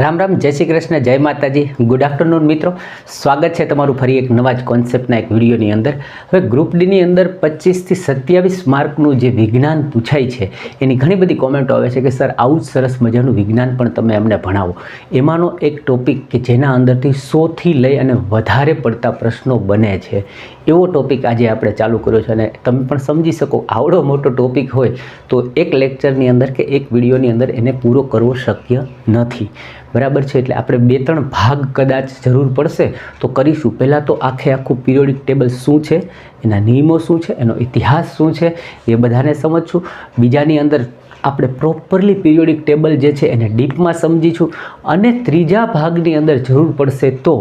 રામ રામ, જય શ્રી કૃષ્ણ, જય માતાજી, ગુડ આફ્ટરનૂન મિત્રો. સ્વાગત છે તમારું ફરી એક નવા જ કોન્સેપ્ટના એક વિડીયોની અંદર. હવે ગ્રુપ ડીની અંદર 25 થી 27 માર્કનું જે વિજ્ઞાન પૂછાય છે એની ઘણી બધી કોમેન્ટો આવે છે કે સર આવું જ સરસ મજાનું વિજ્ઞાન પણ તમે અમને ભણાવો. એમાંનો એક ટોપિક કે જેના અંદરથી 100થી લઈ અને વધારે પડતા પ્રશ્નો બને છે એવો ટોપિક આજે આપણે ચાલુ કર્યો છે. અને તમે પણ સમજી શકો આવડો મોટો ટોપિક હોય તો એક લેક્ચરની અંદર કે એક વિડીયોની અંદર એને પૂરો કરવો શક્ય નથી, બરાબર છે. એટલે આપણે 2-3 ભાગ કદાચ જરૂર પડશે તો કરીશું. પહેલાં તો આખું પિરિયોડિક ટેબલ શું છે, એના નિયમો શું છે, એનો ઇતિહાસ શું છે એ બધાને સમજશું. બીજાની અંદર આપણે પ્રોપરલી પિરિયોડિક ટેબલ જે છે એને ડીપમાં સમજીશું. અને ત્રીજા ભાગની અંદર જરૂર પડશે તો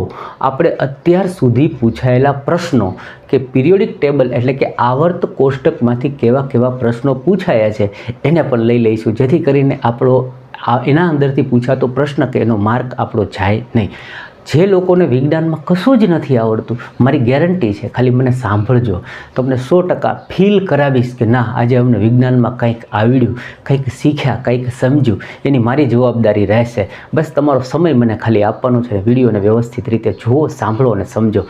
આપણે અત્યાર સુધી પૂછાયેલા પ્રશ્નો કે પિરિયોડિક ટેબલ એટલે કે આવર્ત કોષ્ટકમાંથી કેવા કેવા પ્રશ્નો પૂછાયા છે એને પણ લઈ લઈશું, જેથી કરીને આપણો એના અંદરથી પૂછાતો પ્રશ્ન કે એનો માર્ક આપણો જાય નહીં. જે લોકોને વિજ્ઞાનમાં કશું જ નથી આવડતું, મારી ગેરંટી છે, ખાલી મને સાંભળજો, તમને 100% ફીલ કરાવીશ કે ના આજે અમને વિજ્ઞાનમાં કંઈક આવડ્યું, કંઈક શીખ્યા, કંઈક સમજ્યું. એની મારી જવાબદારી રહેશે. બસ તમારો સમય મને ખાલી આપવાનો છે. વિડીયોને વ્યવસ્થિત રીતે જુઓ, સાંભળો અને સમજો.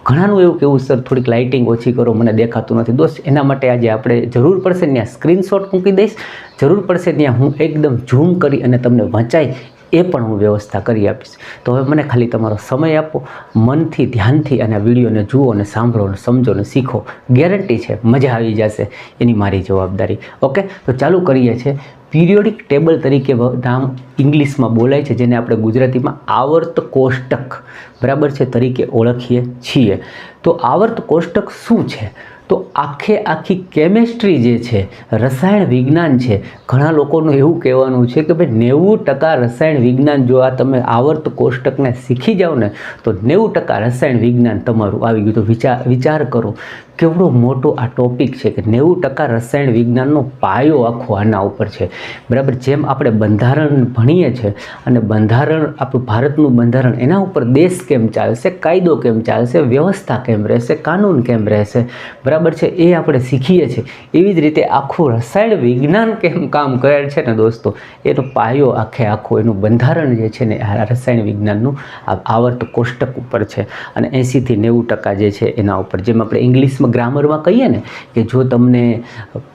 ઘણાનું એવું કેવું સર થોડીક લાઇટિંગ ઓછી કરો, મને દેખાતું નથી. દોસ્ત એના માટે આજે આપણે જરૂર પડશે ત્યાં સ્ક્રીનશોટ મૂકી દઈશ, જરૂર પડશે ત્યાં હું એકદમ ઝૂમ કરી અને તમને વંચાય એ પણ હું વ્યવસ્થા કરી આપીશ. તો હવે મને ખાલી તમારો સમય આપો, મનથી ધ્યાનથી અને આ વિડીયોને જુઓ અને સાંભળો અને સમજો અને શીખો. ગેરંટી છે મજા આવી જશે, એની મારી જવાબદારી. ઓકે, તો ચાલુ કરીએ છીએ. પિરિયોડિક ટેબલ તરીકે નામ ઇંગ્લિશમાં બોલાય છે, જેને આપણે ગુજરાતીમાં આવર્ત કોષ્ટક બરાબર છે તરીકે ઓળખીએ છીએ. તો આવર્ત કોષ્ટક શું છે? તો આખી કેમેસ્ટ્રી જે છે, રસાયણ વિજ્ઞાન છે, ઘણા લોકોનું એવું કહેવાનું છે કે ભાઈ 90% રસાયણ વિજ્ઞાન જો આ તમે આવર્ત કોષ્ટકને શીખી જાઓ ને તો 90% રસાયણ વિજ્ઞાન તમારું આવી ગયું. તો વિચાર કરો કેવડો મોટો આ ટોપિક છે કે 90% રસાયણ વિજ્ઞાનનો પાયો આખો આના ઉપર છે, બરાબર. જેમ આપણે બંધારણ ભણીએ છીએ અને બંધારણ આપણું ભારતનું બંધારણ, એના ઉપર દેશ કેમ ચાલશે, કાયદો કેમ ચાલશે, વ્યવસ્થા કેમ રહેશે, કાનૂન કેમ રહેશે, બરાબર છે, એ આપણે શીખીએ છીએ. એવી જ રીતે આખું રસાયણ વિજ્ઞાન કેમ કામ કરે છે ને દોસ્તો, એનો પાયો આખો એનું બંધારણ જે છે ને આ રસાયણ વિજ્ઞાનનું આવર્ત કોષ્ટક ઉપર છે. અને 80 થી 90% જે છે એના ઉપર. જેમ આપણે ઇંગ્લિશમાં ગ્રામરમાં કહીએ ને કે જો તમને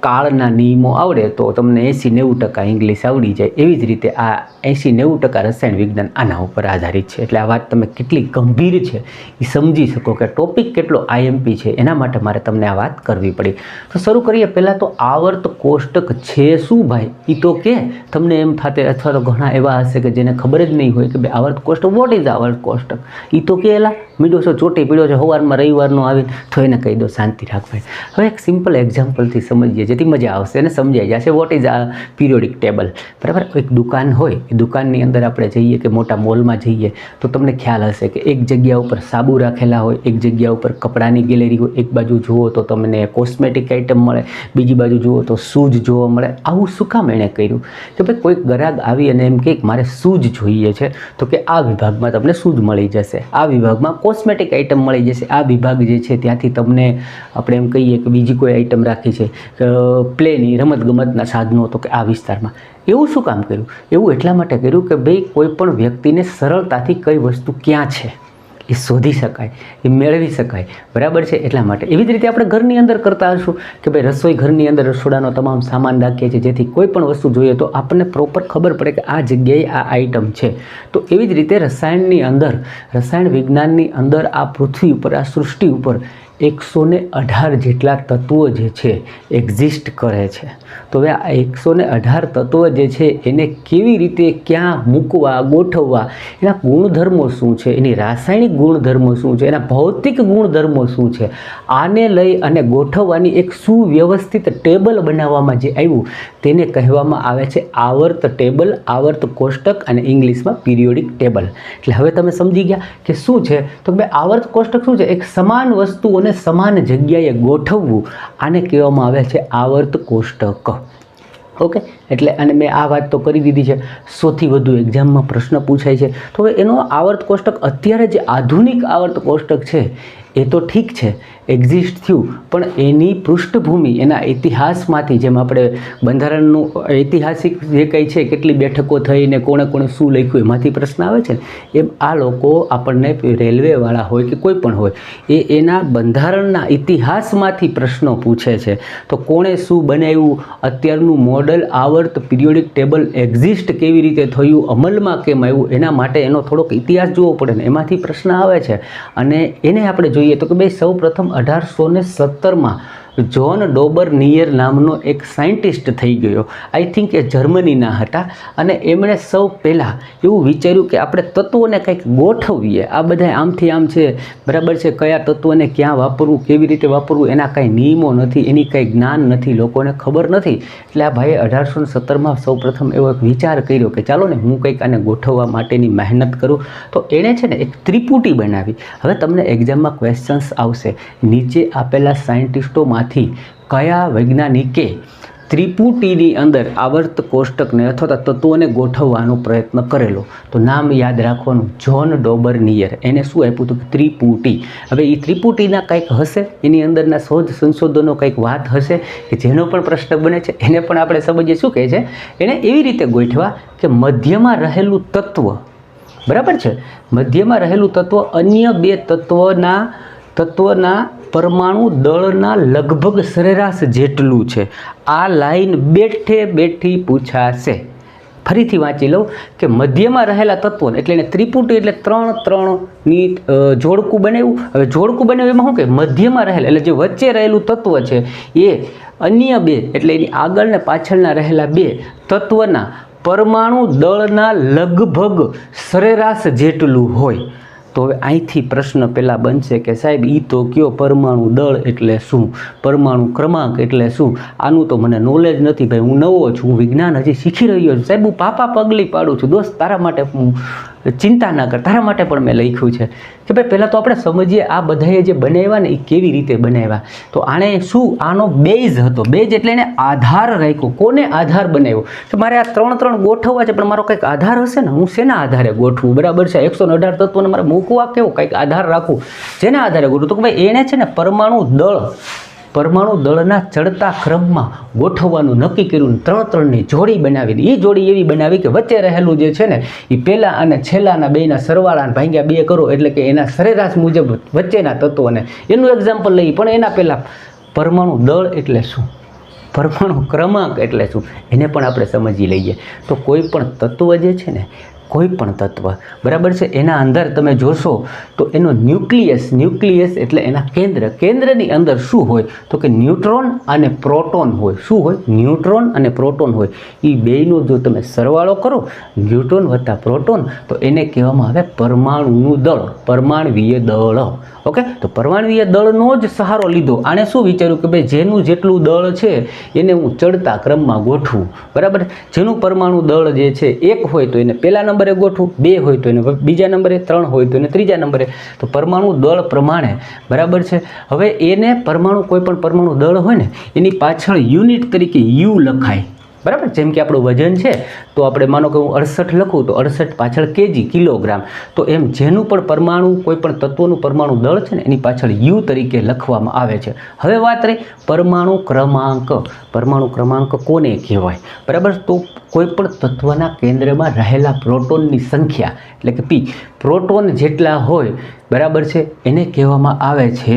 કાળના નિયમો આવડે તો તમને 80-90% ઇંગ્લિશ આવડી જાય, એવી જ રીતે આ 80-90% રસાયણ વિજ્ઞાન આના ઉપર આધારિત છે. એટલે આ વાત તમે કેટલી ગંભીર છે એ સમજી શકો કે ટોપિક કેટલો આઈએમપી છે. એના માટે મારે તમને આ વાત કરવી પડી. તો શરૂ કરીએ. પહેલાં તો આવર્ત કોષ્ટક છે શું ભાઈ, એ તો કે તમને એમ થાતે, અથવા તો ઘણા એવા હશે કે જેને ખબર જ નહીં હોય કે ભાઈ આવર્ત કોષ્ટક, વોટ ઇઝ આવર્ત કોષ્ટક, એ તો કે એલા મીડો છો ચોટી પીડ્યો છે સવારમાં રવિવારનો આવીને, તો એને કહી દો શાંતિ રાખવાય. હવે એક સિમ્પલ એક્ઝામ્પલથી સમજીએ જેથી મજા આવશે અને સમજાઈ જશે. વોટ ઇઝ આ પિરિયોડિક ટેબલ, બરાબર. એક દુકાન હોય, એ દુકાનની અંદર આપણે જઈએ કે મોટા મોલમાં જઈએ તો તમને ખ્યાલ હશે કે એક જગ્યા ઉપર સાબુ રાખેલા હોય, એક જગ્યા ઉપર કપડાની ગેલેરી હોય, એક બાજુ જુઓ તો તમને કોસ્મેટિક આઇટમ મળે, બીજી બાજુ જુઓ તો શૂઝ જોવા મળે. આવું શું કામ એણે કર્યું કે ભાઈ કોઈક ગ્રાહક આવી અને એમ કે મારે શૂઝ જોઈએ છે, તો કે આ વિભાગમાં તમને શૂઝ મળી જશે, આ વિભાગમાં કોસ્મેટિક આઇટમ મળી જશે, આ વિભાગ જે છે ત્યાંથી તમને આપણે એમ કહીએ કે બીજી કોઈ આઇટમ રાખી છે પ્લેની રમતગમતના સાધનો, તો કે આ વિસ્તારમાં. એવું શું કામ કર્યું? એવું એટલા માટે કર્યું કે ભાઈ કોઈ પણ વ્યક્તિને સરળતાથી કઈ વસ્તુ ક્યાં છે એ શોધી શકાય, એ મેળવી શકાય, બરાબર છે, એટલા માટે. એવી જ રીતે આપણે ઘરની અંદર કરતા હશું કે ભાઈ રસોઈ ઘરની અંદર રસોડાનો તમામ સામાન રાખીએ છીએ, જેથી કોઈ પણ વસ્તુ જોઈએ તો આપણને પ્રોપર ખબર પડે કે આ જગ્યાએ આ આઇટમ છે. તો એવી જ રીતે રસાયણની અંદર, રસાયણ વિજ્ઞાનની અંદર આ પૃથ્વી ઉપર, આ સૃષ્ટિ ઉપર 118 જેટલા તત્વો જે છે એક્ઝિસ્ટ કરે છે. તો હવે આ 118 તત્વો જે છે એને કેવી રીતે ક્યાં મૂકવા, ગોઠવવા, એના ગુણધર્મો શું છે, એની રાસાયણિક ગુણધર્મો શું છે, એના ભૌતિક ગુણધર્મો શું છે, આને લઈ અને ગોઠવવાની એક સુવ્યવસ્થિત ટેબલ બનાવવામાં જે આવ્યું તેને કહેવામાં આવે છે આવર્ત ટેબલ, આવર્ત કોષ્ટક, અને ઇંગ્લિશમાં પિરિયોડિક ટેબલ. એટલે હવે તમે સમજી ગયા કે શું છે. તો ભાઈ આવર્ત કોષ્ટક શું છે? એક સમાન વસ્તુઓને સમાન જગ્યાએ ગોઠવવું, આને કહેવામાં આવે છે આવર્ત કોષ્ટક. ઓકે, એટલે અને મેં આ વાત તો કરી દીધી છે. 100થી વધુ એક્ઝામમાં પ્રશ્ન પૂછાય છે. તો હવે એનો આવર્ત કોષ્ટક અત્યારે જે આધુનિક આવર્ત કોષ્ટક છે એ તો ઠીક છે, એક્ઝિસ્ટ થયું, પણ એની પૃષ્ઠભૂમિ એના ઇતિહાસમાંથી, જેમ આપણે બંધારણનું ઐતિહાસિક જે કંઈ છે, કેટલી બેઠકો થઈ ને કોણે કોણે શું લખ્યું એમાંથી પ્રશ્ન આવે છે ને, એમ આ લોકો આપણને રેલવેવાળા હોય કે કોઈ પણ હોય એના બંધારણના ઇતિહાસમાંથી પ્રશ્નો પૂછે છે. તો કોણે શું બનાવ્યું, અત્યારનું મોડલ આવર્ત પિરિયોડિક ટેબલ એક્ઝિસ્ટ કેવી રીતે થયું, અમલમાં કેમ આવ્યું, એના માટે એનો થોડોક ઇતિહાસ જોવો પડે ને, એમાંથી પ્રશ્ન આવે છે. અને એને આપણે જોઈએ તો કે ભાઈ સૌ પ્રથમ 1817માં જ્હોન ડોબરનિયર નામનો એક સાયન્ટિસ્ટ થઈ ગયો. આઈ થિંક એ જર્મનીના હતા, અને એમણે સૌ પહેલાં એવું વિચાર્યું કે આપણે તત્વોને કંઈક ગોઠવીએ. આ બધા આમથી આમ છે, બરાબર છે, કયા તત્વને ક્યાં વાપરવું, કેવી રીતે વાપરવું, એના કાંઈ નિયમો નથી, એની કંઈ જ્ઞાન નથી, લોકોને ખબર નથી. એટલે આ ભાઈએ 1817માં સૌ પ્રથમ એવો એક વિચાર કર્યો કે ચાલો ને હું કંઈક આને ગોઠવવા માટેની મહેનત કરું. તો એણે છે ને એક ત્રિપુટી બનાવી. હવે તમને એક્ઝામમાં ક્વેશ્ચન્સ આવશે, નીચે આપેલા સાયન્ટિસ્ટોમાં કયા વૈજ્ઞાનિકે ત્રિપુટીની અંદર આવર્ત કોષ્ટકને અથવા તત્વોને ગોઠવવાનો પ્રયત્ન કરેલો. તો નામ યાદ રાખવાનું, જ્હોન ડોબરનિયર. એને શું આપ્યું હતું? ત્રિપુટી. હવે એ ત્રિપુટીના કંઈક હશે, એની અંદરના શોધ સંશોધનો કંઈક વાત હશે કે જેનો પણ પ્રશ્ન બને છે, એને પણ આપણે સમજીએ. શું કહે છે? એણે એવી રીતે ગોઠવા કે મધ્યમાં રહેલું તત્વ, બરાબર છે, મધ્યમાં રહેલું તત્વ અન્ય બે તત્વના પરમાણુ દળના લગભગ સરેરાશ જેટલું છે. આ લાઈન બેઠે બેઠી પૂછાશે. ફરીથી વાંચી લઉં કે મધ્યમાં રહેલા તત્વોને, એટલે એને ત્રિપુટી એટલે 3-3ની જોડકું બનાવ્યું. હવે જોડકું બનાવ્યું એમાં શું કે મધ્યમાં રહેલા, એટલે જે વચ્ચે રહેલું તત્વ છે એ અન્ય બે, એટલે એની આગળ ને પાછળના રહેલા બે તત્વના પરમાણુ દળના લગભગ સરેરાશ જેટલું હોય. તો હવે અહીંથી પ્રશ્ન પહેલાં બનશે કે સાહેબ એ તો કયો પરમાણુ દળ એટલે શું, પરમાણુ ક્રમાંક એટલે શું? આનું તો મને નોલેજ નથી ભાઈ, હું નવો છું, હું વિજ્ઞાન હજી શીખી રહ્યો છું. સાહેબ હું પાપા પગલી પાડું છું. દોસ્ત તારા માટે હું ચિંતા ના કર, તારા માટે પણ મેં લખ્યું છે કે ભાઈ પહેલાં તો આપણે સમજીએ આ બધાએ જે બનાવ્યા ને એ કેવી રીતે બનાવ્યા. તો આણે શું, આનો બેઝ હતો. બેઝ એટલે એને આધાર રાખ્યો. કોને આધાર બનાવ્યો? કે મારે આ 3-3 ગોઠવવા છે, પણ મારો કંઈક આધાર હશે ને, હું શેના આધારે ગોઠવું, બરાબર છે? 118 તત્વોને મારે મૂકવા કેવો કંઈક આધાર રાખવું, જેના આધારે ગોઠવું? તો કે ભાઈ એને છે ને પરમાણુ દળના ચડતા ક્રમમાં ગોઠવવાનું નક્કી કર્યું. 3-3ની જોડી બનાવી. એ જોડી એવી બનાવી કે વચ્ચે રહેલું જે છે ને એ પહેલાં અને છેલ્લાના બેના સરવાળાને ભાગ્યા 2 કરો, એટલે કે એના સરેરાશ મુજબ વચ્ચેના તત્વોને. એનું એક્ઝામ્પલ લઈએ, પણ એના પહેલાં પરમાણુ દળ એટલે શું, પરમાણુ ક્રમાંક એટલે શું, એને પણ આપણે સમજી લઈએ. તો કોઈ પણ તત્વ જે છે ને, કોઈ પણ તત્વ, બરાબર છે, એના અંદર તમે જોશો તો એનો ન્યુક્લિયસ એટલે એના કેન્દ્રની અંદર શું હોય? તો કે ન્યુટ્રોન અને પ્રોટોન હોય. શું હોય? ન્યુટ્રોન અને પ્રોટોન હોય. એ બેયનો જો તમે સરવાળો કરો, ન્યુટ્રોન વત્તા પ્રોટોન, તો એને કહેવામાં આવે પરમાણુનું દળ, પરમાણવીય દળ. ઓકે, તો પરમાણવીય દળનો જ સહારો લીધો. આણે શું વિચાર્યું કે ભાઈ જેનું જેટલું દળ છે એને હું ચડતા ક્રમમાં ગોઠવું, બરાબર? જેનું પરમાણુ દળ જે છે 1 હોય તો એને પહેલા નંબરે ગોઠવું, 2 હોય તો એને બીજા નંબરે, 3 હોય તો એને ત્રીજા નંબરે. તો પરમાણુ દળ પ્રમાણે, બરાબર છે. હવે એને કોઈ પણ પરમાણુ દળ હોય ને એની પાછળ યુનિટ તરીકે યુ લખાય, બરાબર? જેમ કે આપણું વજન છે તો આપણે માનો કે હું 68 લખું તો 68 પાછળ કેજી, કિલોગ્રામ. તો એમ જેનું પણ પરમાણુ, કોઈ પણ તત્વનું પરમાણુ દળ છે ને એની પાછળ યુ તરીકે લખવામાં આવે છે. હવે વાત રહી પરમાણુ ક્રમાંક. પરમાણુ ક્રમાંક કોને કહેવાય, બરાબર? તો કોઈ પણ તત્વના કેન્દ્રમાં રહેલા પ્રોટોનની સંખ્યા, એટલે કે પી, પ્રોટોન જેટલા હોય, બરાબર છે, એને કહેવામાં આવે છે,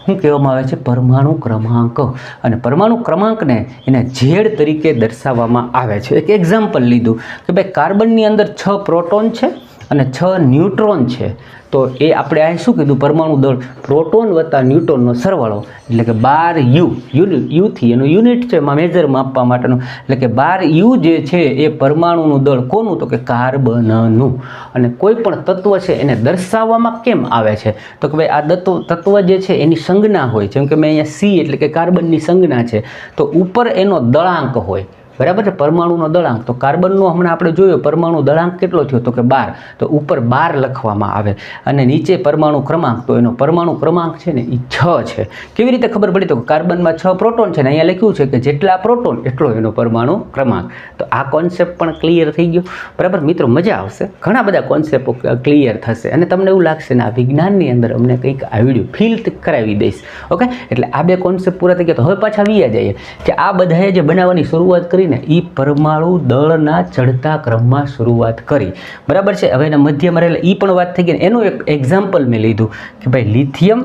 શું કહેવામાં આવે છે? પરમાણુ ક્રમાંક. અને પરમાણુ ક્રમાંકને એને ઝેડ તરીકે દર્શાવવામાં આવે છે. એક એક્ઝામ્પલ લીધું કે ભાઈ કાર્બનની અંદર 6 પ્રોટોન છે અને 6 ન્યુટ્રોન છે. તો એ આપણે અહીં શું કીધું? પરમાણુ દળ પ્રોટોન વત્તા ન્યુટ્રોનનો સરવાળો, એટલે કે 12U. યુથી એનું યુનિટ છે મેજર માપવા માટેનું, એટલે કે 12U જે છે એ પરમાણુનું દળ. કોનું? તો કે કાર્બનનું. અને કોઈ પણ તત્વ છે એને દર્શાવવામાં કેમ આવે છે? તો કે ભાઈ આ તત્વ જે છે એની સંજ્ઞા હોય. જેમ કે મેં અહીંયા C એટલે કે કાર્બનની સંજ્ઞા છે, તો ઉપર એનો દળાંક હોય, બરાબર છે, પરમાણુનો દળાંક. તો કાર્બનનો હમણાં આપણે જોયો પરમાણુ દળાંક કેટલો થયો તો કે 12. તો ઉપર 12 લખવામાં આવે અને નીચે પરમાણુ ક્રમાંક, તો એનો પરમાણુ ક્રમાંક છે ને એ 6 છે. કેવી રીતે ખબર પડી? તો કાર્બનમાં 6 પ્રોટોન છે ને અહીંયા લખ્યું છે કે જેટલા પ્રોટોન એટલો એનો પરમાણુ ક્રમાંક. તો આ કોન્સેપ્ટ પણ ક્લિયર થઈ ગયો. બરાબર મિત્રો, મજા આવશે, ઘણા બધા કોન્સેપ્ટ ક્લિયર થશે અને તમને એવું લાગશે ને આ વિજ્ઞાનની અંદર અમને કંઈક આવડ્યું, ફીલ કરાવી દઈશ. ઓકે, એટલે આ 2 કોન્સેપ્ટ પૂરા થઈ ગયા. તો હવે પાછા આવ્યા જઈએ કે આ બધાએ જે બનાવવાની શરૂઆત કરીને એ પરમાણુ દળના ચડતા ક્રમમાં શરૂઆત કરી. બરાબર છે. હવે એના મધ્યમાં રહેલા એ પણ વાત થઈ ગઈ. એનું એક એક્ઝામ્પલ મેં લીધું કે ભાઈ લિથિયમ,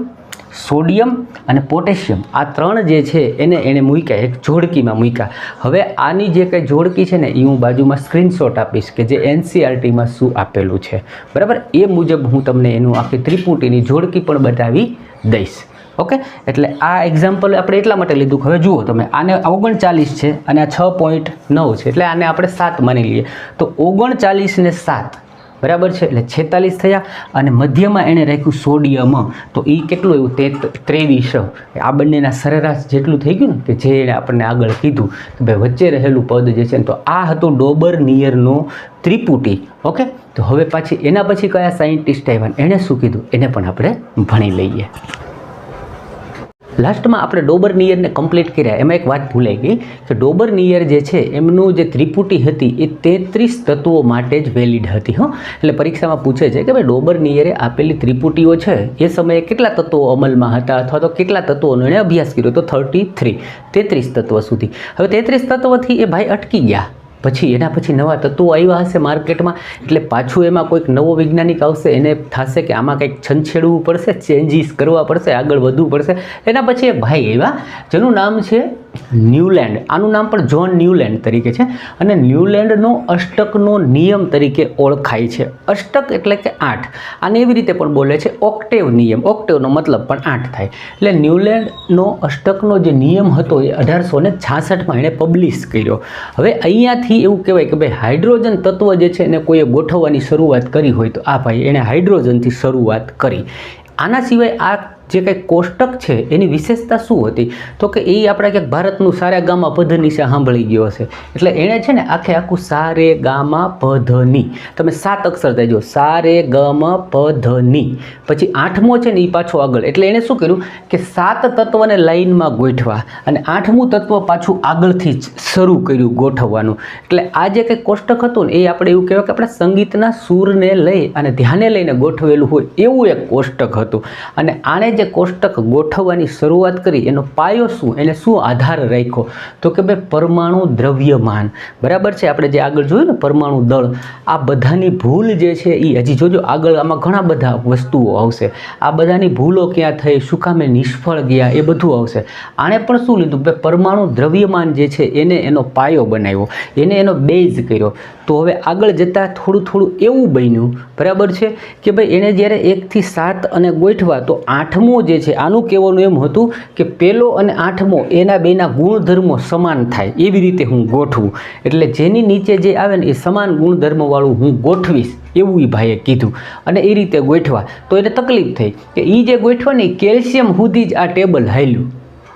સોડિયમ અને પોટેશિયમ આ 3 જે છે એને મૂક્યા, એક જોડકીમાં મૂક્યા. હવે આની જે કંઈ જોડકી છે ને એ હું બાજુમાં સ્ક્રીનશોટ આપીશ કે જે NCERTમાં શું આપેલું છે. બરાબર, એ મુજબ હું તમને એનું આખી ત્રિપુટીની જોડકી પણ બતાવી દઈશ. ઓકે, એટલે આ એક્ઝામ્પલ આપણે એટલા માટે લીધું. હવે જુઓ તમે, આને 39 છે અને આ 6.9 છે, એટલે આને આપણે 7 માની લઈએ. તો 39 ને 7 બરાબર છે, એટલે 46 થયા. અને મધ્યમાં એણે રાખ્યું સોડિયમ, તો એ કેટલું એવું 23. આ બંનેના સરેરાશ જેટલું થઈ ગયું ને કે જે એણે આપણને આગળ કીધું કે ભાઈ વચ્ચે રહેલું પદ જે છે ને, તો આ હતું ડોબર-નિયરનો ત્રિપુટી. ઓકે, તો હવે પાછી એના પછી કયા સાયન્ટિસ્ટ આવ્યા, એણે શું કીધું એને પણ આપણે ભણી લઈએ. લાસ્ટમાં આપણે ડોબર-નિયરને કમ્પ્લીટ કર્યા. એમાં એક વાત ભૂલાઈ ગઈ કે ડોબર-નિયર જે છે એમનું જે ત્રિપુટી હતી એ 33 તત્વો માટે જ વેલિડ હતી. એટલે પરીક્ષામાં પૂછે છે કે ભાઈ ડોબર-નિયરે આપેલી ત્રિપુટીઓ છે એ સમયે કેટલા તત્વો અમલમાં હતા અથવા તો કેટલા તત્વોનો એણે અભ્યાસ કર્યો? તો 33 તત્વ સુધી. હવે 33 તત્વથી એ ભાઈ અટકી ગયા. પછી એના પછી નવા તત્વો આવ્યા હશે માર્કેટમાં, એટલે પાછું એમાં કોઈક નવો વૈજ્ઞાનિક આવશે, એને થશે કે આમાં કંઈક છંછેડવું પડશે, ચેન્જીસ કરવા પડશે, આગળ વધવું પડશે. એના પછી એક ભાઈ આવ્યા જેનું નામ છે ન્યૂલેન્ડ. આનું નામ પણ જ્હોન ન્યૂલેન્ડ તરીકે છે અને ન્યૂલેન્ડનો અષ્ટકનો નિયમ તરીકે ઓળખાય છે. અષ્ટક એટલે કે 8. આને એવી રીતે પણ બોલે છે ઓક્ટેવ નિયમ. ઓક્ટેવનો મતલબ પણ 8 થાય. એટલે ન્યૂલેન્ડનો અષ્ટકનો જે નિયમ હતો એ 1866માં એણે પબ્લિશ કર્યો. હવે અહીંયાથી એવું કહેવાય કે ભાઈ હાઇડ્રોજન તત્વ જે છે એને કોઈએ ગોઠવવાની શરૂઆત કરી હોય તો આ ભાઈ એણે હાઇડ્રોજનથી શરૂઆત કરી. આના સિવાય આ જે કંઈ કોષ્ટક છે એની વિશેષતા શું હતી? તો કે એ આપણે ક્યાંક ભારતનું સારે ગામા પધનિશા સાંભળી ગયો હશે. એટલે એણે છે ને આખું સારે ગામા પધની, તમે 7 અક્ષર દેજો, સારે ગામા પધની. પછી 8મો છે ને એ પાછો આગળ. એટલે એણે શું કર્યું કે 7 તત્વને લાઈનમાં ગોઠવા અને 8મું તત્વ પાછું આગળથી જ શરૂ કર્યું ગોઠવવાનું. એટલે આ જે કંઈ કોષ્ટક હતું ને એ આપણે એવું કહેવાય કે આપણે સંગીતના સૂરને લઈ અને ધ્યાને લઈને ગોઠવેલું હોય એવું એક કોષ્ટક હતું. અને આને જે કોષ્ટક ગોઠવવાની શરૂઆત કરી એનો પાયો શું, એને શું આધાર રાખ્યો? તો કે ભાઈ પરમાણુ દ્રવ્યમાન. બરાબર છે, આપણે જે આગળ જોયું ને પરમાણુ દળ, આ બધાની ભૂલ જે છે એ હજી જોજો આગળ આમાં ઘણા બધા વસ્તુઓ આવશે. આ બધાની ભૂલો ક્યાં થઈ, શું કામે નિષ્ફળ ગયા, એ બધું આવશે. આણે પણ શું લીધું? ભાઈ પરમાણુ દ્રવ્યમાન જે છે એને એનો પાયો બનાવ્યો, એને એનો બેઝ કર્યો. તો હવે આગળ જતાં થોડું એવું બન્યું, બરાબર છે, કે ભાઈ એણે જ્યારે 1 થી 7 અને ગોઠવા તો 8મો જે છે આનું કહેવાનું એમ હતું કે પહેલો અને 8મો એના બેના ગુણધર્મો સમાન થાય એવી રીતે હું ગોઠવું. એટલે જેની નીચે જે આવે ને એ સમાન ગુણધર્મવાળું હું ગોઠવીશ એવું એ ભાઈએ કીધું અને એ રીતે ગોઠવા. તો એને તકલીફ થઈ કે એ જે ગોઠવા ને કેલ્શિયમ સુધી જ આ ટેબલ હાલ્યું.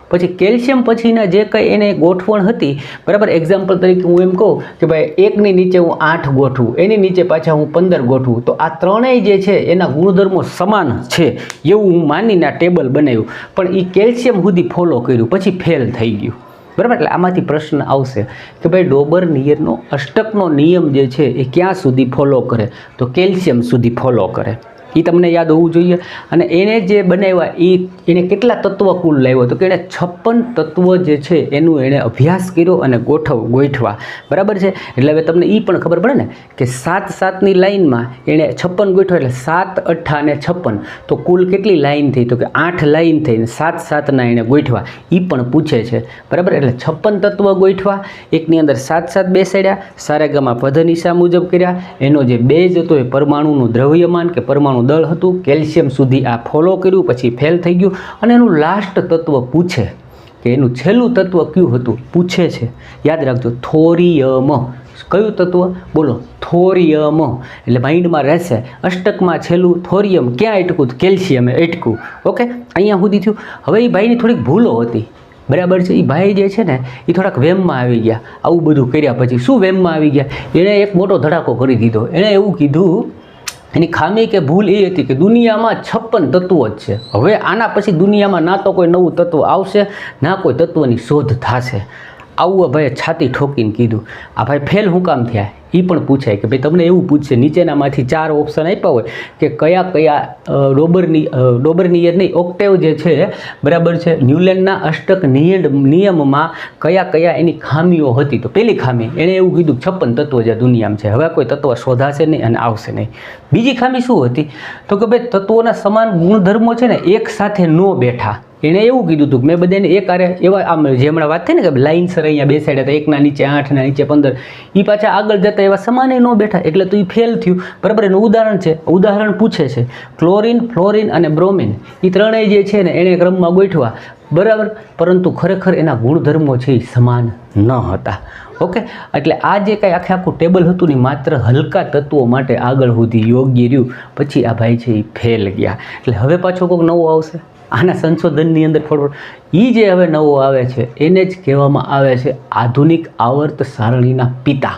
પછી કેલ્શિયમ પછીના જે કંઈ એને ગોઠવણ હતી, બરાબર, એક્ઝામ્પલ તરીકે હું એમ કહું કે ભાઈ 1ની નીચે હું 8 ગોઠવું, એની નીચે પાછા હું 15 ગોઠવું, તો આ ત્રણેય જે છે એના ગુણધર્મો સમાન છે એવું હું માનીને આ ટેબલ બનાવ્યું. પણ એ કેલ્શિયમ સુધી ફોલો કર્યું, પછી ફેલ થઈ ગયું. બરાબર, એટલે આમાંથી પ્રશ્ન આવશે કે ભાઈ ડોબર-નિયરનો અષ્ટકનો નિયમ જે છે એ ક્યાં સુધી ફોલો કરે? તો કેલ્શિયમ સુધી ફોલો કરે. એ તમને યાદ હોવું જોઈએ. અને એને જે બનાવ્યા એને કેટલા તત્વ કુલ લાવ્યો? તો કે એણે 56 તત્વ જે છે એનું એણે અભ્યાસ કર્યો અને ગોઠવા. બરાબર છે, એટલે હવે તમને એ પણ ખબર પડે ને કે 7-7ની લાઈનમાં એણે 56 ગોઠવા, એટલે 7, 8 અને 56, તો કુલ કેટલી લાઈન થઈ? તો કે 8 લાઈન થઈને 7-7ના એણે ગોઠવા. એ પણ પૂછે છે. બરાબર, એટલે 56 તત્વ ગોઠવા, એકની અંદર 7-7 બેસાડ્યા, સારેગામા પધનિશા મુજબ કર્યા. એનો જે બેઝ હતો એ પરમાણુનું દ્રવ્યમાન કે પરમાણુ દળ હતું, કેલ્શિયમ સુધી આ ફોલો કર્યું, પછી ફેલ થઈ ગયું. અને એનું લાસ્ટ તત્વ પૂછે કે એનું છેલ્લું તત્વ કયું હતું? પૂછે છે, યાદ રાખજો, થોરિયમ. કયું તત્વ? બોલો, થોરિયમ. એટલે માઇન્ડમાં રહેશે. અષ્ટકમાં છેલ્લું થોરિયમ ક્યાં અટકું? કેલ્શિયમે અટકું. ઓકે, અહીંયા સુધી થયું. હવે એ ભાઈની થોડીક ભૂલો હતી. બરાબર છે. એ ભાઈ જે છે ને એ થોડાક વેમમાં આવી ગયા. આવું બધું કર્યા પછી શું વેમમાં આવી ગયા, એણે એક મોટો ધડાકો કરી દીધો. એણે એવું કીધું, એની ખામી કે ભૂલ એ હતી કે દુનિયામાં 56 તત્વો જ છે. હવે આના પછી દુનિયામાં ના તો કોઈ નવું તત્વ આવશે, ના કોઈ તત્વની શોધ થશે. આવું આ ભાઈએ છાતી ઠોકીને કીધું. આ ભાઈ ફેલ હું કામ થયા એ પણ પૂછાય કે ભાઈ તમને એવું પૂછશે, નીચેનામાંથી 4 ઓપ્શન આપ્યા હોય કે કયા કયા ડોબરનીયર નહીં, ઓક્ટેવ જે છે બરાબર છે, ન્યુલેન્ડના અષ્ટક નિયમમાં કયા કયા એની ખામીઓ હતી. તો પહેલી ખામી એણે એવું કીધું 56 તત્વો જે દુનિયામાં છે, હવે કોઈ તત્વ શોધાશે નહીં અને આવશે નહીં. બીજી ખામી શું હતી તો કે ભાઈ તત્વોના સમાન ગુણધર્મો છે ને એક સાથે ન બેઠા. એણે એવું કીધું હતું કે મેં બધાને એક આરે એવા આમ જે હમણાં વાત થઈ ને કે લાઇન સર અહીંયા બેસાડ્યા હતા, 1 ના નીચે 8 ના નીચે 15, એ પાછા આગળ જતા એવા સમાને ન બેઠા, એટલે તો એ ફેલ થયું. બરાબર, એનું ઉદાહરણ છે, ઉદાહરણ પૂછે છે ક્લોરિન, ફ્લોરિન અને બ્રોમિન, એ ત્રણેય જે છે ને એણે ક્રમમાં ગોઠવા, બરાબર, પરંતુ ખરેખર એના ગુણધર્મો છે એ સમાન ન હતા. ઓકે, એટલે આ જે કાંઈ આખું ટેબલ હતું ને માત્ર હલકા તત્વો માટે આગળ સુધી યોગ્ય રહ્યું. પછી આ ભાઈ છે એ ફેલ ગયા. એટલે હવે પાછો કોઈક નવો આવશે આના સંશોધનની અંદર થોડો. એ જે હવે નવો આવે છે એને જ કહેવામાં આવે છે આધુનિક આવર્ત સારણીના પિતા.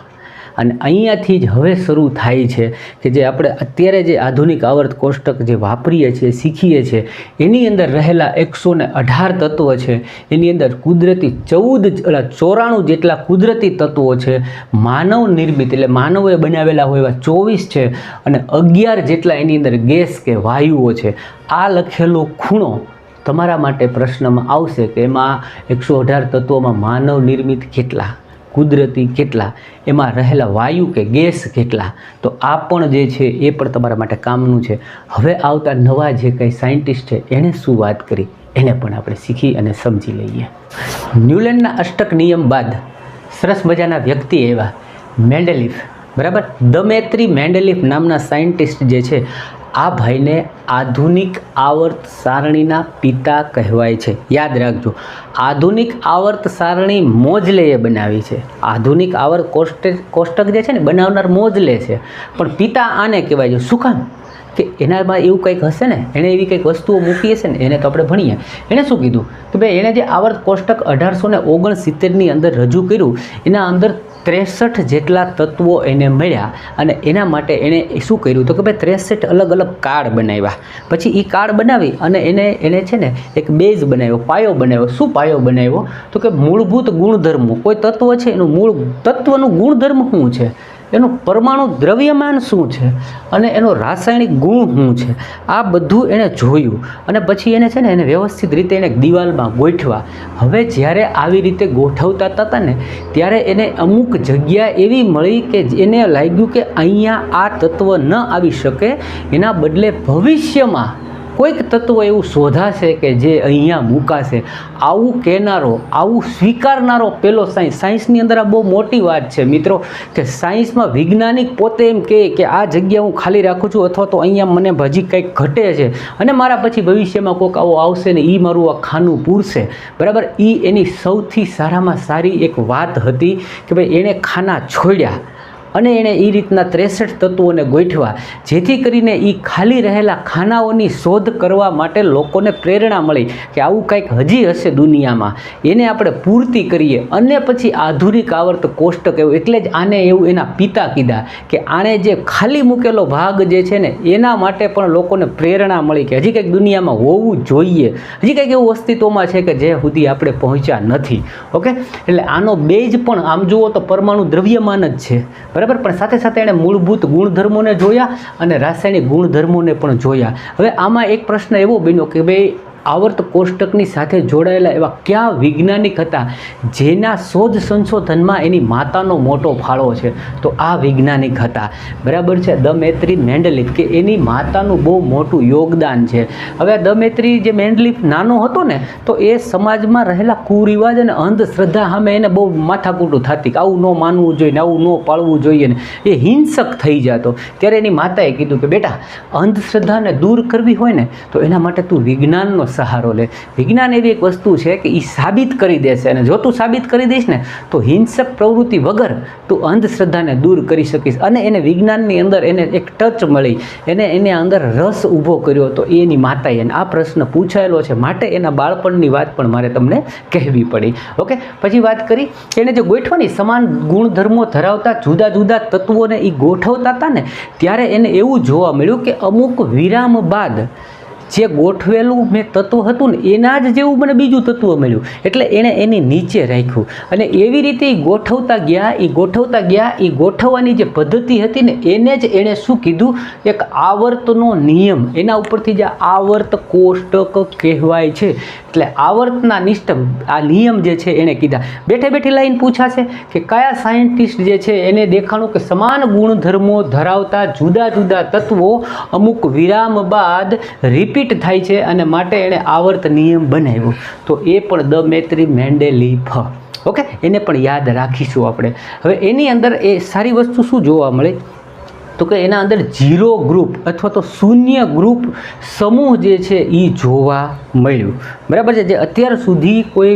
અને અહીંયાથી જ હવે શરૂ થાય છે કે જે આપણે અત્યારે જે આધુનિક આવર્ત કોષ્ટક જે વાપરીએ છીએ, શીખીએ છીએ, એની અંદર રહેલા 118 તત્વો છે, એની અંદર કુદરતી 94 જેટલા કુદરતી તત્વો છે, માનવ નિર્મિત એટલે માનવોએ બનાવેલા હોય એવા 24 છે, અને 11 જેટલા એની અંદર ગેસ કે વાયુઓ છે. આ લખેલો ખૂણો તમારા માટે પ્રશ્નમાં આવશે કે એમાં 118 તત્વોમાં માનવ નિર્મિત કેટલા, કુદરતી કેટલા, એમાં રહેલા વાયુ કે ગેસ કેટલા. તો આ પણ જે છે એ પણ તમારા માટે કામનું છે. હવે આવતા નવા જે કંઈ સાયન્ટિસ્ટ છે એણે શું વાત કરી એને પણ આપણે શીખી અને સમજી લઈએ. ન્યુલેન્ડના અષ્ટક નિયમ બાદ સરસ મજાના વ્યક્તિ એવા મેન્ડેલિફ, બરાબર, દમેત્રી મેન્ડેલિફ નામના સાયન્ટિસ્ટ જે છે, આ ભાઈને આધુનિક આવર્ત સારણીના પિતા કહેવાય છે. યાદ રાખજો, આધુનિક આવર્ત સારણી મોઝલેએ બનાવી છે. આધુનિક આવર્ત કોષ્ટક જે છે ને બનાવનાર મોઝલે છે, પણ પિતા આને કહેવાય છે. શું કામ કે એનામાં એવું કંઈક હશે ને, એણે એવી કંઈક વસ્તુઓ મૂકી હશે ને, એને તો આપણે ભણીએ. એણે શું કીધું કે ભાઈ એણે જે આવર્ત કોષ્ટક 1869ની અંદર રજૂ કર્યું, એના અંદર 63 જેટલા તત્વો એને મળ્યા, અને એના માટે એણે શું કર્યું તો કે ભાઈ 63 અલગ અલગ કાર્ડ બનાવ્યા. પછી એ કાર્ડ બનાવી અને એને છે ને એક બેઝ બનાવ્યો, પાયો બનાવ્યો. શું પાયો બનાવ્યો તો કે મૂળભૂત ગુણધર્મો, કોઈ તત્વ છે એનું મૂળ તત્વનું ગુણધર્મ શું છે, એનું પરમાણુ દ્રવ્યમાન શું છે, અને એનો રાસાયણિક ગુણ શું છે, આ બધું એણે જોયું. અને પછી એને છે ને એને વ્યવસ્થિત રીતે એને દિવાલમાં ગોઠવા. હવે જ્યારે આવી રીતે ગોઠવતા હતા ને ત્યારે એને અમુક જગ્યા એવી મળી કે એને લાગ્યું કે અહીંયા આ તત્વ ન આવી શકે, એના બદલે ભવિષ્યમાં કોઈક તત્વ એવું શોધાશે કે જે અહીંયા મૂકાશે. આવું કહેનારો, આવું સ્વીકારનારો પહેલો સાયન્સની અંદર આ બહુ મોટી વાત છે મિત્રો, કે સાયન્સમાં વૈજ્ઞાનિક પોતે એમ કહે કે આ જગ્યા હું ખાલી રાખું છું, અથવા તો અહીંયા મને હજી કંઈક ઘટે છે અને મારા પછી ભવિષ્યમાં કોઈક આવો આવશે ને એ મારું આ ખાનું પૂરશે, બરાબર. એ એની સૌથી સારામાં સારી એક વાત હતી કે ભાઈ એણે ખાના છોડ્યા અને એણે એ રીતના 63 તત્વોને ગોઠવા, જેથી કરીને એ ખાલી રહેલા ખાનાઓની શોધ કરવા માટે લોકોને પ્રેરણા મળી કે આવું કંઈક હજી હશે દુનિયામાં, એને આપણે પૂર્તિ કરીએ. અને પછી આધુનિક આવર્ત કોષ્ટક એવું, એટલે જ આને એવું એના પિતા કીધા કે આણે જે ખાલી મૂકેલો ભાગ જે છે ને એના માટે પણ લોકોને પ્રેરણા મળી કે હજી કંઈક દુનિયામાં હોવું જોઈએ, હજી કંઈક એવું અસ્તિત્વમાં છે કે જે સુધી આપણે પહોંચ્યા નથી. ઓકે, એટલે આનો બેઝ પણ આમ જુઓ તો પરમાણુ દ્રવ્યમાન જ છે, બરાબર, પણ સાથે સાથે એણે મૂળભૂત ગુણધર્મોને જોયા અને રાસાયણિક ગુણધર્મોને પણ જોયા. હવે આમાં એક પ્રશ્ન એવો બન્યો કે ભાઈ આવર્ત કોષ્ટકની સાથે જોડાયેલા એવા કયા વૈજ્ઞાનિક હતા જેના શોધ સંશોધનમાં એની માતાનો મોટો ફાળો છે, તો આ વૈજ્ઞાનિક હતા, બરાબર છે, દમેત્રી મેન્ડેલિફ, કે એની માતાનું બહુ મોટું યોગદાન છે. હવે દમેત્રી જે મેન્ડેલિફ નાનો હતો ને તો એ સમાજમાં રહેલા કુરિવાજ અને અંધશ્રદ્ધા સામે એને બહુ માથાકૂટું થતી કે આવું ન માનવું જોઈએ ને આવું ન પાળવું જોઈએ ને, એ હિંસક થઈ જતો. ત્યારે એની માતાએ કીધું કે બેટા અંધશ્રદ્ધાને દૂર કરવી હોય ને તો એના માટે તું વિજ્ઞાનનો સહારો લે. વિજ્ઞાન એવી એક વસ્તુ છે કે એ સાબિત કરી દેશે, અને જો તું સાબિત કરી દઈશ ને તો હિંસક પ્રવૃત્તિ વગર તું અંધશ્રદ્ધાને દૂર કરી શકીશ. અને એને વિજ્ઞાનની અંદર એને એક ટચ મળી, એને અંદર રસ ઊભો કર્યો તો એની માતાએ આ પ્રશ્ન પૂછાયેલો છે, માટે એના બાળપણની વાત પણ મારે તમને કહેવી પડી. ઓકે, પછી વાત કરી એને જે ગોઠવાની સમાન ગુણધર્મો ધરાવતા જુદા જુદા તત્વોને એ ગોઠવતા હતા ને, ત્યારે એને એવું જોવા મળ્યું કે અમુક વિરામ બાદ જે ગોઠવેલું મેં તત્વ હતું ને એના જ જેવું મને બીજું તત્વ મળ્યું, એટલે એણે એની નીચે રાખ્યું. અને એવી રીતે એ ગોઠવતા ગયા, એ ગોઠવવાની જે પદ્ધતિ હતી ને એને જ એણે શું કીધું, એક આવર્તનો નિયમ. એના ઉપરથી જે આવર્ત કોષ્ટક કહેવાય છે, એટલે આવર્તના નિષ્ઠ આ નિયમ જે છે એણે કીધા. બેઠે બેઠી લાઈન પૂછાશે કે કયા સાયન્ટિસ્ટ જે છે એને દેખાણું કે સમાન ગુણધર્મો ધરાવતા જુદા જુદા તત્વો અમુક વિરામ બાદ રિપીટ થાય છે, અને માટે એણે આવર્ત નિયમ બનાવ્યો. તો એ પણ ધ મેત્રી મેન્ડેલીફ. ઓકે, એને પણ યાદ રાખીશું આપણે. હવે એની અંદર એ સારી વસ્તુ શું જોવા મળે તો કે એના અંદર 0 ગ્રુપ અથવા તો શૂન્ય ગ્રુપ સમૂહ જે છે એ જોવા મળ્યું. બરાબર છે. જે અત્યાર સુધી કોઈ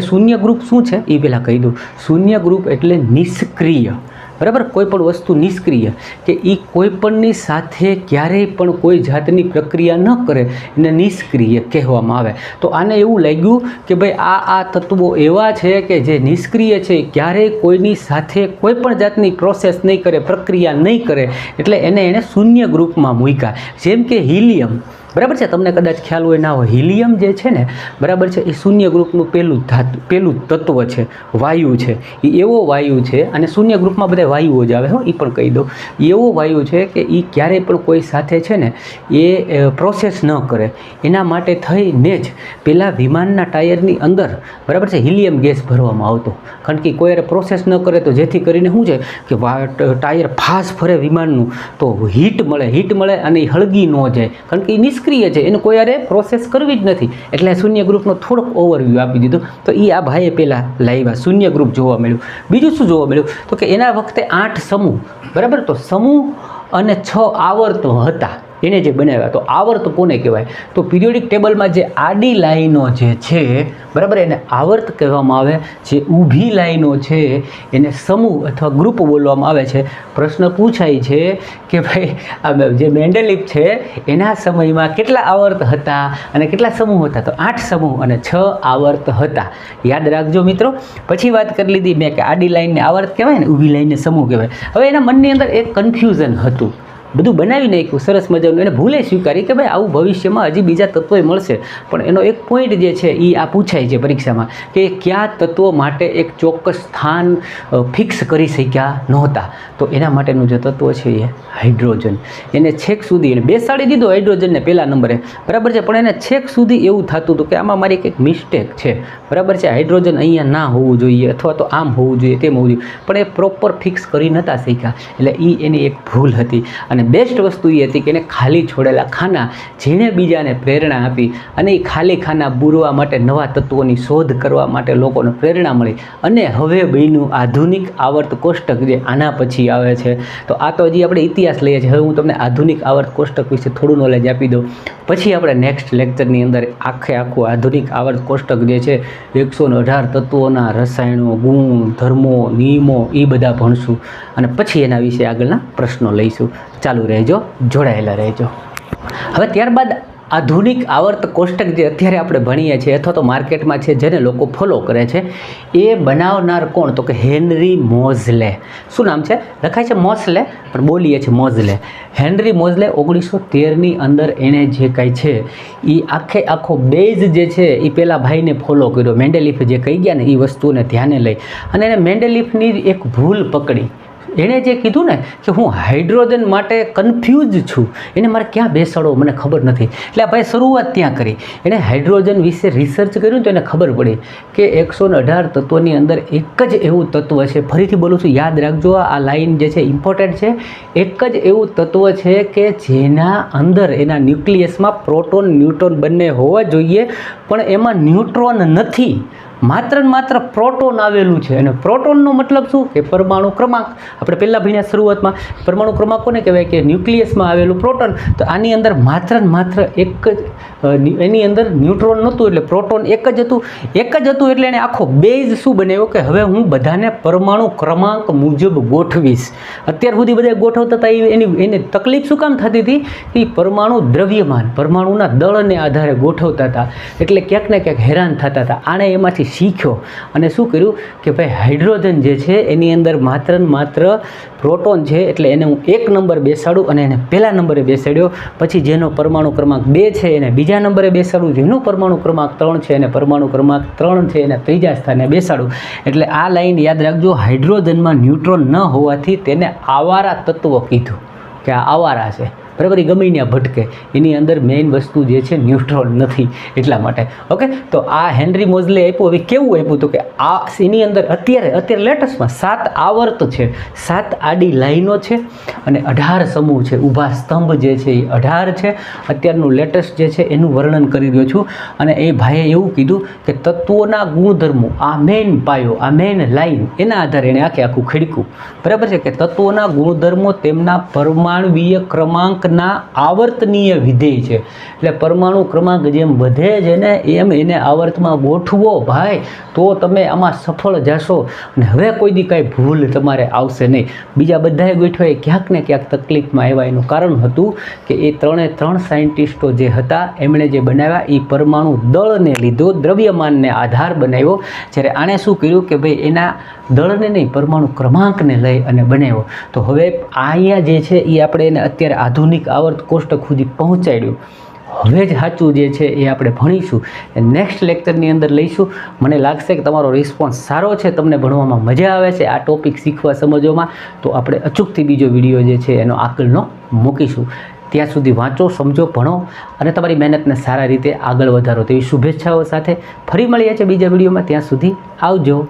શૂન્ય ગ્રુપ શું છે એ પહેલાં કહી દઉં. શૂન્ય ગ્રુપ એટલે નિષ્ક્રિય. બરાબર, કોઈ પણ વસ્તુ નિષ્ક્રિય કે એ કોઈપણની સાથે ક્યારેય પણ કોઈ જાતની પ્રક્રિયા ન કરે એને નિષ્ક્રિય કહેવામાં આવે. તો આને એવું લાગ્યું કે ભાઈ આ તત્વો એવા છે કે જે નિષ્ક્રિય છે, ક્યારેય કોઈની સાથે કોઈ પણ જાતની પ્રોસેસ નહીં કરે, પ્રક્રિયા નહીં કરે, એટલે એણે શૂન્ય ગ્રુપમાં મૂક્યા. જેમ કે હિલિયમ. બરાબર છે, તમને કદાચ ખ્યાલ હોય ના હોય, હિલિયમ જે છે ને બરાબર છે એ શૂન્ય ગ્રુપનું પહેલું તત્વ છે, વાયુ છે. એ એવો વાયુ છે, અને શૂન્ય ગ્રુપમાં બધા વાયુઓ જ આવે, હો એ પણ કહી દઉં. એવો વાયુ છે કે એ ક્યારેય પણ કોઈ સાથે છે ને એ પ્રોસેસ ન કરે. એના માટે થઈને જ પહેલાં વિમાનના ટાયરની અંદર બરાબર છે હિલિયમ ગેસ ભરવામાં આવતો, કારણ કે કોઈ પ્રોસેસ ન કરે તો જેથી કરીને શું છે કે ટાયર ફાસ્ટ ફરે વિમાનનું, તો હીટ મળે અને એ હળગી ન જાય, કારણ કે એ નિષ્ક્રિય છે, એને કોઈ યારે પ્રોસેસ કરવી જ નથી. એટલે શૂન્ય ગ્રુપનો થોડોક ઓવરવ્યૂ આપી દીધો. તો એ આ ભાઈએ પહેલાં લાવ્યા શૂન્ય ગ્રુપ જોવા મળ્યું. બીજું શું જોવા મળ્યું તો કે એના વખતે 8 સમૂહ, બરાબર, તો સમૂહ અને 6 આવર્તો હતા એને જે બનાવ્યા. તો આવર્ત કોને કહેવાય તો પિરિયોડિક ટેબલમાં જે આડી લાઈનો જે છે બરાબર એને આવર્ત કહેવામાં આવે. જે ઊભી લાઈનો છે એને સમૂહ અથવા ગ્રુપ બોલવામાં આવે છે. પ્રશ્ન પૂછાય છે કે ભાઈ આ જે મેન્ડેલીફ છે એના સમયમાં કેટલા આવર્ત હતા અને કેટલા સમૂહ હતા, તો 8 સમૂહ અને 6 આવર્ત હતા. યાદ રાખજો મિત્રો. પછી વાત કરી લીધી મેં કે આડી લાઈનને આવર્ત કહેવાય ને ઊભી લાઈનને સમૂહ કહેવાય. હવે એના મનની અંદર એક કન્ફ્યુઝન હતું, બધું બનાવી નાખ્યું સરસ મજાનું. એને ભૂલે સ્વીકારી કે ભાઈ આવું ભવિષ્યમાં હજી બીજા તત્વો મળશે, પણ એનો એક પોઈન્ટ જે છે એ આ પૂછાય છે પરીક્ષામાં કે કયા તત્વો માટે એક ચોક્કસ સ્થાન ફિક્સ કરી શક્યા નહોતા. તો એના માટેનું જે તત્વ છે એ હાઇડ્રોજન. એને છેક સુધી એને બેસાડી દીધો હાઇડ્રોજનને પહેલા નંબરે, બરાબર છે, પણ એને છેક સુધી એવું થતું હતું કે આમાં મારી કંઈક મિસ્ટેક છે, બરાબર છે, હાઇડ્રોજન અહીંયા ના હોવું જોઈએ અથવા તો આમ હોવું જોઈએ, તેમ હોવું જોઈએ, પણ એ પ્રોપર ફિક્સ કરી નહોતા શીખ્યા. એટલે એ એની એક ભૂલ હતી. અને બેસ્ટ વસ્તુ એ હતી કે એને ખાલી છોડેલા ખાના જેણે બીજાને પ્રેરણા આપી, અને એ ખાલી ખાના પૂરવા માટે નવા તત્વોની શોધ કરવા માટે લોકોને પ્રેરણા મળી, અને હવે બન્યું આધુનિક આવર્ત કોષ્ટક જે આના પછી આવે છે. તો આ તો હજી આપણે ઇતિહાસ લઈએ છીએ. હવે હું તમને આધુનિક આવર્ત કોષ્ટક વિશે થોડું નોલેજ આપી દઉં, પછી આપણે નેક્સ્ટ લેક્ચરની અંદર આખું આધુનિક આવર્ત કોષ્ટક જે છે 118 તત્વોના રસાયણો, ગુણ, ધર્મો, નિયમો એ બધા ભણશું, અને પછી એના વિશે આગળના પ્રશ્નો લઈશું. ચાલુ રહેજો, જોડાયેલા રહેજો. હવે ત્યારબાદ આધુનિક આવર્ત કોષ્ટક જે અત્યારે આપણે ભણીએ છીએ અથવા તો માર્કેટમાં છે જેને લોકો ફોલો કરે છે, એ બનાવનાર કોણ તો કે હેનરી મોઝલે. શું નામ છે? લખાય છે મોસલે પણ બોલીએ છીએ મોઝલે. હેનરી મોઝલે 1913ની અંદર એણે જે કાંઈ છે એ આખો બેઝ જે છે એ પેલા ભાઈને ફોલો કર્યો. મેન્ડેલીફે જે કહી ગયા ને એ વસ્તુને ધ્યાને લઈ અને એને મેન્ડેલીફની એક ભૂલ પકડી. એણે જે કીધું ને કે હું હાઇડ્રોજન માટે કન્ફ્યુઝ છું, એને મારે ક્યાં બેસાડો મને ખબર નથી. એટલે આ ભાઈ શરૂઆત ત્યાં કરી. એણે હાઇડ્રોજન વિશે રિસર્ચ કર્યું તો એને ખબર પડી કે 118 તત્વોની અંદર એક જ એવું તત્વ છે, ફરીથી બોલું છું યાદ રાખજો, આ લાઈન જે છે ઇમ્પોર્ટન્ટ છે, એક જ એવું તત્વ છે કે જેના અંદર એના ન્યુક્લિયસમાં પ્રોટોન ન્યુટ્રોન બંને હોવા જોઈએ, પણ એમાં ન્યુટ્રોન નથી. માત્ર ને માત્ર પ્રોટોન આવેલું છે. અને પ્રોટોનનો મતલબ શું કે પરમાણુ ક્રમાંક. આપણે પહેલાં ભણ્યા શરૂઆતમાં પરમાણુ ક્રમાંક કોને કહેવાય કે ન્યુક્લિયસમાં આવેલું પ્રોટોન. તો આની અંદર માત્ર ને માત્ર એક જ એની અંદર ન્યુટ્રોન નહોતું એટલે પ્રોટોન એક જ હતું. એટલે એને આખો બેઝ શું બનાવ્યો કે હવે હું બધાને પરમાણુ ક્રમાંક મુજબ ગોઠવીશ. અત્યાર સુધી બધા ગોઠવતા હતા એને તકલીફ શું કામ થતી હતી કે પરમાણુ દ્રવ્યમાન પરમાણુના દળને આધારે ગોઠવતા હતા એટલે ક્યાંક ને ક્યાંક હેરાન થતા હતા. આણે એમાંથી શીખ્યો અને શું કર્યું કે ભાઈ હાઇડ્રોજન જે છે એની અંદર માત્ર ને માત્ર પ્રોટોન છે એટલે એને હું 1 નંબર બેસાડું અને એને પહેલા નંબરે બેસાડ્યો. પછી જેનો પરમાણુ ક્રમાંક 2 છે એને બીજા નંબરે બેસાડું. જેનું પરમાણુ ક્રમાંક 3 છે એને પરમાણુ ક્રમાંક 3 છે એને ત્રીજા સ્થાને બેસાડું. એટલે આ લાઈન યાદ રાખજો. હાઇડ્રોજનમાં ન્યુટ્રોન ન હોવાથી તેને આવારા તત્વ કીધું કે આ આવારા છે. બરાબર, એ ગમે ત્યાં ભટકે. એની અંદર મેઇન વસ્તુ જે છે ન્યુટ્રોન નથી એટલા માટે. ઓકે, તો આ હેનરી મોઝલે આપ્યું. હવે કેવું આપ્યું તો કે આ એની અંદર અત્યારે લેટેસ્ટમાં 7 આવર્ત છે, 7 આડી લાઈનો છે અને 18 સમૂહ છે. ઊભા સ્તંભ જે છે એ 18 છે. અત્યારનું લેટેસ્ટ જે છે એનું વર્ણન કરી રહ્યો છું. અને એ ભાઈએ એવું કીધું કે તત્વોના ગુણધર્મો આ મેઇન પાયો આ મેઇન લાઈન એના આધારે એણે આખું ખડક્યું. બરાબર છે કે તત્વોના ગુણધર્મો તેમના પરમાણુવીય ક્રમાંક ના આવર્તનીય વિધેય છે. એટલે પરમાણુ ક્રમાંક જેમ વધે છે ને એમ એને આવર્તમાં ગોઠવો ભાઈ, તો તમે આમાં સફળ જશો. અને હવે કોઈ દી કાંઈ ભૂલ તમારે આવશે નહીં. બીજા બધાએ ગોઠવા એ ક્યાંક ને ક્યાંક તકલીફમાં આવ્યા. એનું કારણ હતું કે એ 3 સાયન્ટિસ્ટો જે હતા એમણે જે બનાવ્યા એ પરમાણુ દળને લીધો, દ્રવ્યમાનને આધાર બનાવ્યો. જ્યારે આણે શું કર્યું કે ભાઈ એના દળને નહીં પરમાણુ ક્રમાંકને લઈ અને બનાવ્યો. તો હવે અહીંયા જે છે એ આપણે એને અત્યારે આધુનિક આવર્ત કોષ્ટક સુધી પહોંચાડ્યું. હવે જ સાચું જે છે એ આપણે ભણીશું. નેક્સ્ટ લેક્ચરની અંદર લઈશું. મને લાગશે કે તમારો રિસ્પોન્સ સારો છે, તમને ભણવામાં મજા આવે છે આ ટોપિક શીખવા સમજવામાં. તો આપણે અચૂકથી બીજો વિડીયો જે છે એનો આકલનો મૂકીશું. ત્યાં સુધી વાંચો, સમજો, ભણો અને તમારી મહેનતને સારા રીતે આગળ વધારો તેવી શુભેચ્છાઓ સાથે ફરી મળીએ છીએ બીજા વિડીયોમાં. ત્યાં સુધી આવજો.